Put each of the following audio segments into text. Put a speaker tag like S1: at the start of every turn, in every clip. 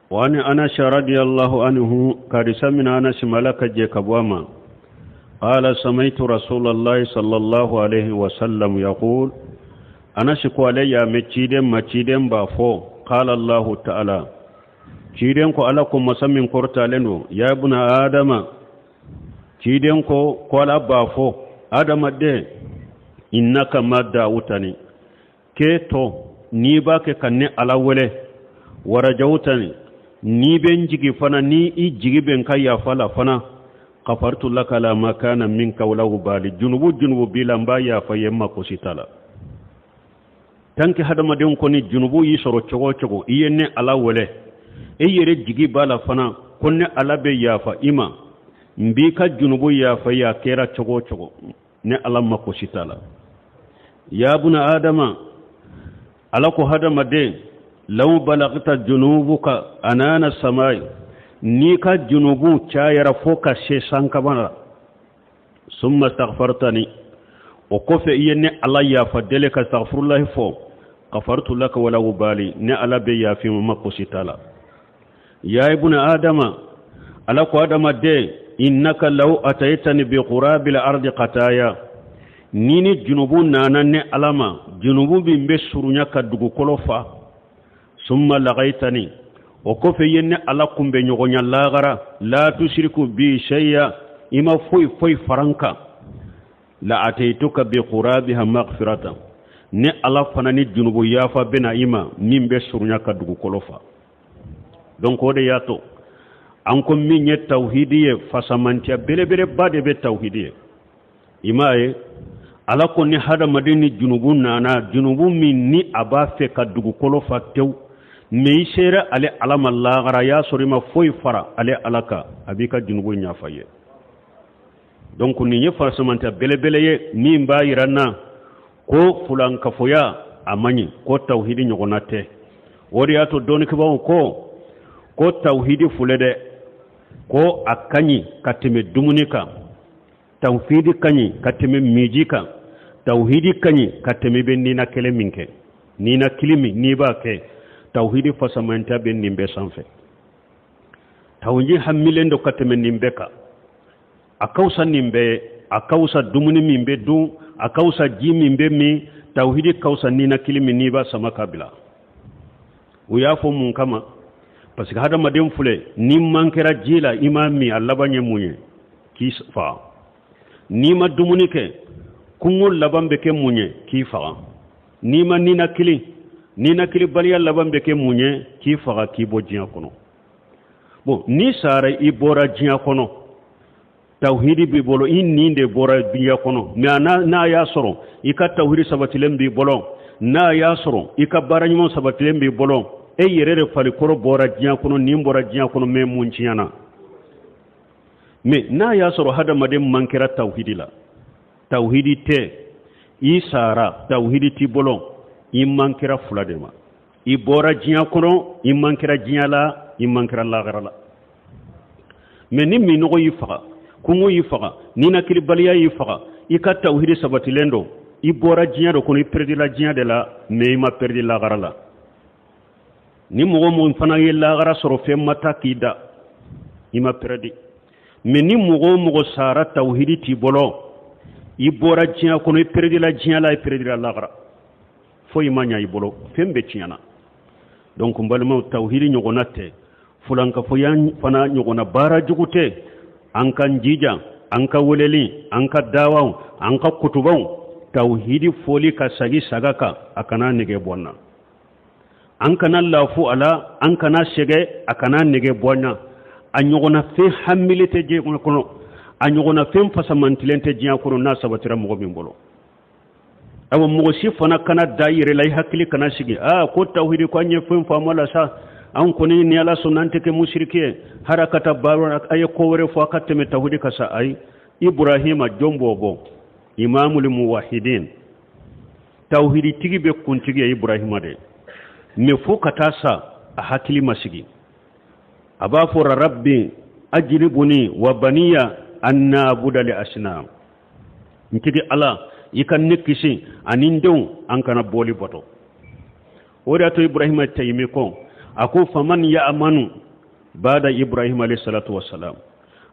S1: وأن أنس رضي الله عنه كارث من أنس ملك جيكبوما قال سمعت رسول الله صلى الله عليه وسلم يقول أنس قال يا مچيدم بافو قال الله تعالى چيدم ko alakum masamin kortaleno ya ibna adama ciden ko kola bafo adama de innaka madda utani keto ni ba ke kanne alawele warajawtani ni ben jigi fana ni i jigi ben kayya fala fana qafartu laka la makana minka wala bali junubu bilamba ya fayemma ko sitala tanki hadama den ko ni junubu yi soro chogo iyenne alawele yere jigi bala fana konne alabe ya fa ima mbika junubu ya fa ya kera chogo ne alamma ko sitala ya buna adama alako hadama de law balagta junubuka anana samai ni ka junubu chayara foka she sankabana summa astaghfartani o kofe yenne ala ya fa dele ka astaghfirullah fo qafartu laka wala ubali ne ala be ya fi makko sitala ya ibuna adama alako adama de innaka law ataytani bi qurabil ardi qataya nini junubu nananne alama junubu bimbe surunya ka dugu kolofa summa lagaitani o kofe yenne ala kumbe nyogonya lagara la tushriku bi shay'a ima foi faranka la ataytuka bi qurabiha maghfiratan ne ala fanani junubu yafa bena ima mimbe surunya ka dugu kolofa donc ode yato an ko minye tawhidiye fasamantia bele bade be tawhidiye imaye ala ko ni hada madini junubu nana junubu min ni abafe ka dugu kolofa tew me shera ale alama lagara ya sorima foi fara ale alaka abika junubu nya faye donc ni ye fasamantia bele ye ni mba iranna ko fulan kafoya amanyi ko tawhidi nyogonate wori ato doni kibawo ko tawhidi fulede ko akanyi katime dumunika tawhidi kanyi katime mijika tawhidi kanyi katime ben nina kele minke nina kilimi niba ke tawhidi fasamanta ben nimbe sanfe tawhidi hamilendo katime nimbeka akausa nimbe akausa dumuni mimbe du akausa jimi mbe mi tawhidi kausa nina kilimi niba sama kabila uyafo mun kama parce que hada madem fule ni mankera jila imami allabanye munye ki fa ni ma dumunike kungul labambe ke munye ki fa ni ma nina kili bali allabambe ke munye ki fa ki bo jiya kono bon ni sare ibora jiya kono tawhidi bi bolo inni de bora biya kono na ya soro ika tawhidi sabatilen bi bolo na ya soro ika baranymo sabatilen bi bolo yerere fali koro bora jiya kono ni bora jiya kono me munchiyana me na ya soro hada madem mankira tawhidi la tawhidi te isara tawhidi ti bolo imankira fuladema i bora jiya kono imankira jiya la imankira la garala me ni mi no yifa kungu yifa ni na kili baliya yifa ika tawhidi sabatilendo i bora jiya do kono i perdi la jiya de la me ma perdi la garala ni mogo mo fana yella gara soro fe mata kida ima perdi me ni mogo sara tawhidi ti bolo i bora jiya kono i perdi la jiya la i perdi la gara fo imanya i bolo fembe tiana donc mbalma tawhidi nyogonate fulanka fo yan fana nyogona bara jugute ankan jija anka weleli anka dawaw anka kutubaw tawhidi foli ka sagi sagaka akana nege bonna an kana lafu ala an kana shege akana nege bonya anyogona fe hamilite je kono anyogona fe fasamantilente je kono na sabatira mo min bolo awu mo si fana kana daire lay hakili kana shige ko tawhidi ko anye fe famala sa an koni ni ala sunante ke mushrike harakata baron ay ko wore fo akateme tawhidi kasa ay ibrahima jombobo imamul muwahhidin tawhidi tigibe kuntigi ibrahima de me fo katasa a hakili masigi aba fora rabbi ajribuni wa baniya an na'budu li asnam ntigi ala yikan nekisi anin dew an kana boli boto wori ato ibrahima taymi ko ako faman ya'manu bada ibrahim alayhi salatu wassalam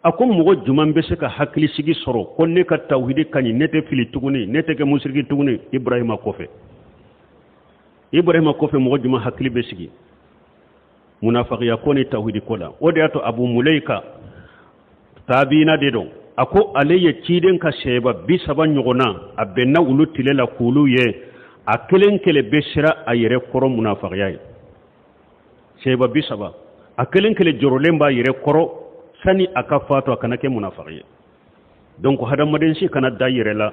S1: ako mogo juman be se ka hakili sigi soro ko ne ka tawhidi kani nete fili tuguni nete ke musriki tuguni ibrahima kofe mogo juman hakili be sigi munafiqiya ko ni tawhidi kola wode ato abu mulaika tabina dedo ako alayya ciden ka sheba bi saban nyogona abenna ulu tilela kulu ye akelen kele beshira ayere koro munafiqiya sheba bi saba akelen kele jorolemba yere koro sani aka fato akana ke munafiqiya donc hadamaden shi kana dayire la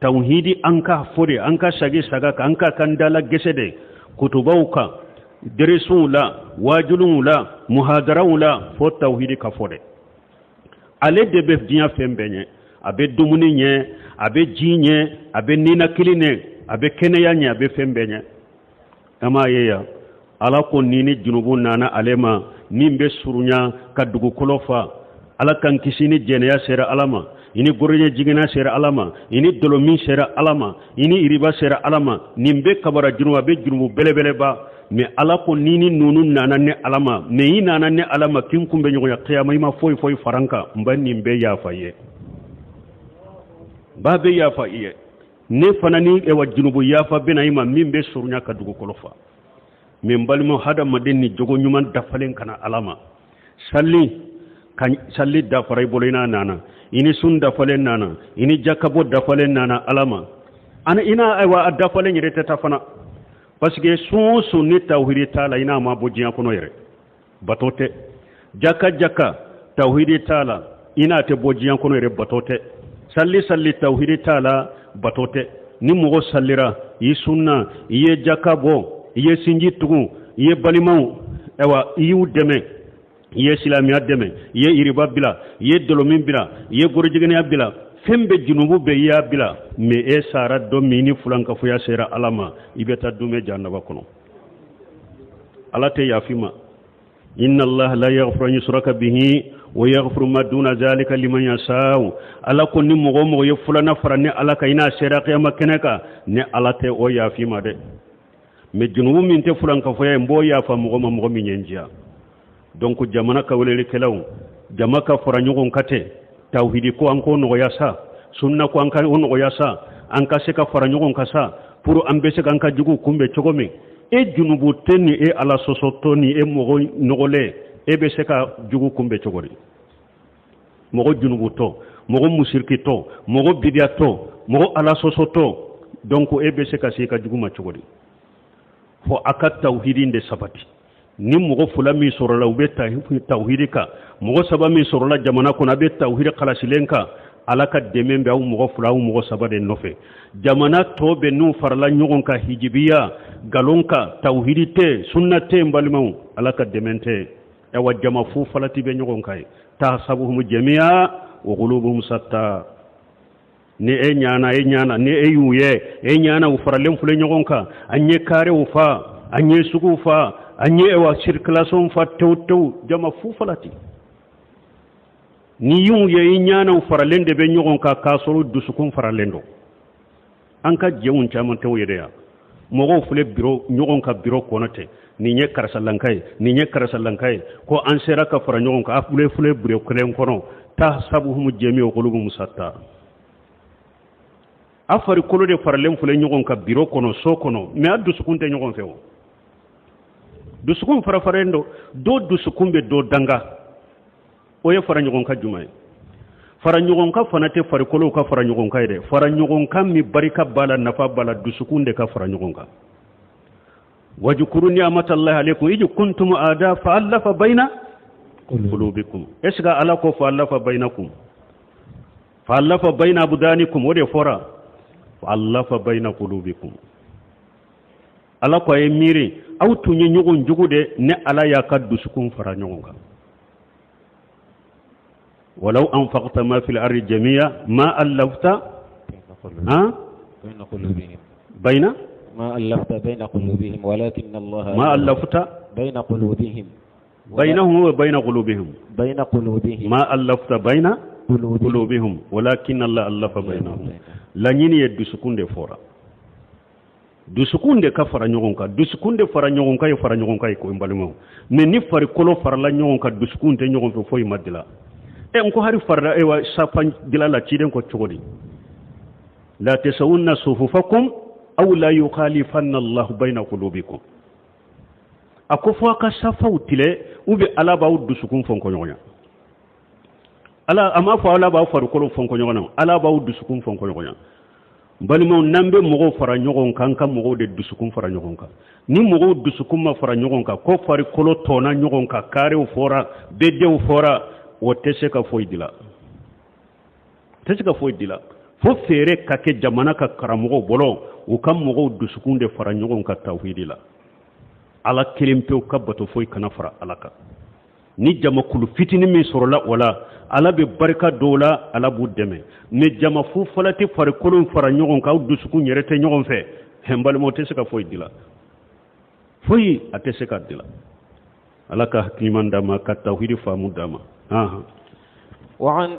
S1: tauhidi anka fode anka shage saga ka anka kandala gesede kutubauka deresula wajulula muhadarawula fo tauhidi ka fode ale de be dinya fembenye abe dumuni nye abe jinye abe nina kiline abe keneya nye abe fembenye kama yeya ala ko nini junubun nana alema nimbe surunya kadugu kolofa ala kan kisini jeneya sera alama ini gorje jigina sera alama ini dolomi sera alama ini iriba sera alama nimbe kabara junuba be junubu belebele ba me ala ko nini nunu nana ne alama me ina nana ne alama kin kumbe nyogo ya qiyama ima foy faranka mbani mbe ya faye babe ya faye ne fanani e wa junubu ya fa bena ima mimbe surunya kadugu kolofa min balmo hada madeni jogo nyuman dafalen kana alama salli dafarai bolina nana ini sun dafalen nana ini jakabo dafalen nana alama ana ina aywa dafalen yirete tafana parce que sun ni tawhidi taala ina ma bojiya kono yere batote jaka tawhidi taala ina te bojiya kono yere batote salli tawhidi taala batote ni mogo sallira yi sunna yi jakabo iye sinji tugu iye balimaw ewa iyu deme iye silamiya deme iye iriba bila iye dolomin bila iye gorjigene bila fembe junubu be ya bila me e sara do mini fulanka fuya sera alama ibeta dume jannaba kono alate yafima inna allah la yaghfiru an yushraka bihi wa yaghfiru ma duna zalika liman yasha ala ko ni mogo ye fulana farane ala ka ina sera qiyama keneka ne alate o yafima de me junubu min te fulanka fuya mbo ya fa mogo min yenjia donc jamana ka welele kelaw jamaka faranyogon kate tawhidi ko anko no yasa sunna ko anka no yasa anka se ka faranyogon kasa pour ambese kanka jugu kumbe chogomi e junubu tenni e ala sosotoni e mogo nogole e be se ka jugu kumbe chogori mogo junubu to mogo musirki to mogo bidiato mogo ala sosoto donc e be se ka jugu ma chogori fo aka tawhidin de sabati ni mogo fula mi sorola ube tawhidika mogo saba mi sorola jamana kona be tawhid khalasilenka alaka demembe aw mogo fula aw mogo saba de nofe jamana tobe nu farla nyogon ka hijibiya galonka tawhidite sunnate mbalmaw alaka demente e wa jama fu falati be nyogon kay tahsabuhum jami'a wa qulubuhum satta ni e nyana ni e yuye e nyana u faralem fule nyogon ka anye kare u fa anye sugu fa anye wa circulation fa tew jama fu falati ni yuye nyana u faralende be nyogon ka kasoro dusukun faralendo anka jewun chaman tew yedeya mogo fule biro nyogon ka biro konote ni nye karasallankay ko an sera ka fara nyogon ka fule biro kelen kono tahsabuhum jami'u qulubuhum satta afari kolo de faralem fule nyogon ka biro kono so kono me addu sukunte nyogon fewo du sukun farafarendo do du sukumbe do danga o ye fara nyogon ka jumay fara nyogon ka fanate fari kolo ka fara nyogon ka ide fara nyogon ka mi barika bala nafa bala du sukunde ka fara nyogon ka wajkuru ni'matallahi alaykum ij kuntum aada fa alafa baina qulubikum esga ala ko fa alafa bainakum fa alafa baina abdanikum wode fora fa alafa baina qulubikum ala ko e miri aw tunye nyogon jugude ne ala ya kaddu sukun fara nyogon ka walau anfaqta ma fil ardi jami'a ma allafta baina
S2: ما ألفت بين قلوبهم ولكن الله
S1: ما ألفت
S2: بين قلوبهم
S1: بينهم وبين قلوبهم ما ألفت بين قلوبهم ولكن الله ألف بينهم لا نيني يد سكون دي فورا dusukun de ka fara ɲɔgɔn kan dusukun de fara ɲɔgɔn kan ye fara ɲɔgɔn kan ye ko n balimaw mais ni farikolo farala ɲɔgɔn kan dusukun tɛ ɲɔgɔn fɛ foyi ma dila n ko hari farala wa safan dila la ciden ko cogo di la tasawunna sufufakum aw la yukhalifanna Allah bayna qulubikum a ko fo ka safaw tile ou bien ala b'aw dusukun fɔ ko ɲɔgɔn ya ala a ma fɔ ala b'aw farikolo fɔ ko ɲɔgɔn na ala b'aw dusukun fɔ ko ɲɔgɔn ya balimaw n'an bɛ mɔgɔw fara ɲɔgɔn kan ka mɔgɔw de dusukun fara ɲɔgɔn kan ni mɔgɔw dusukun ma fara ɲɔgɔn kan ko farikolo tɔna ɲɔgɔn kan karew fɔra bedew fɔra o tɛ se ka foyi dila tɛ se ka foyi dila fo feere ka kɛ jamana ka karamɔgɔw bolo u ka mɔgɔw dusukun de fara ɲɔgɔn kan tawhidi la ala kelen pew ka bato foyi kana fara ala kan ni jamakulu fitinin min sɔrɔla o la ala bɛ barika dɔw la ala b'u dɛmɛ mais jama fu fɔlɔ tɛ farikolo fara ɲɔgɔn kan aw dusukun yɛrɛ tɛ ɲɔgɔn fɛ hɛn balimaw tɛ se ka foyi dila foyi a tɛ se ka dila ala ka hakiliman d'a ma ka tawhidi faamu d'a ma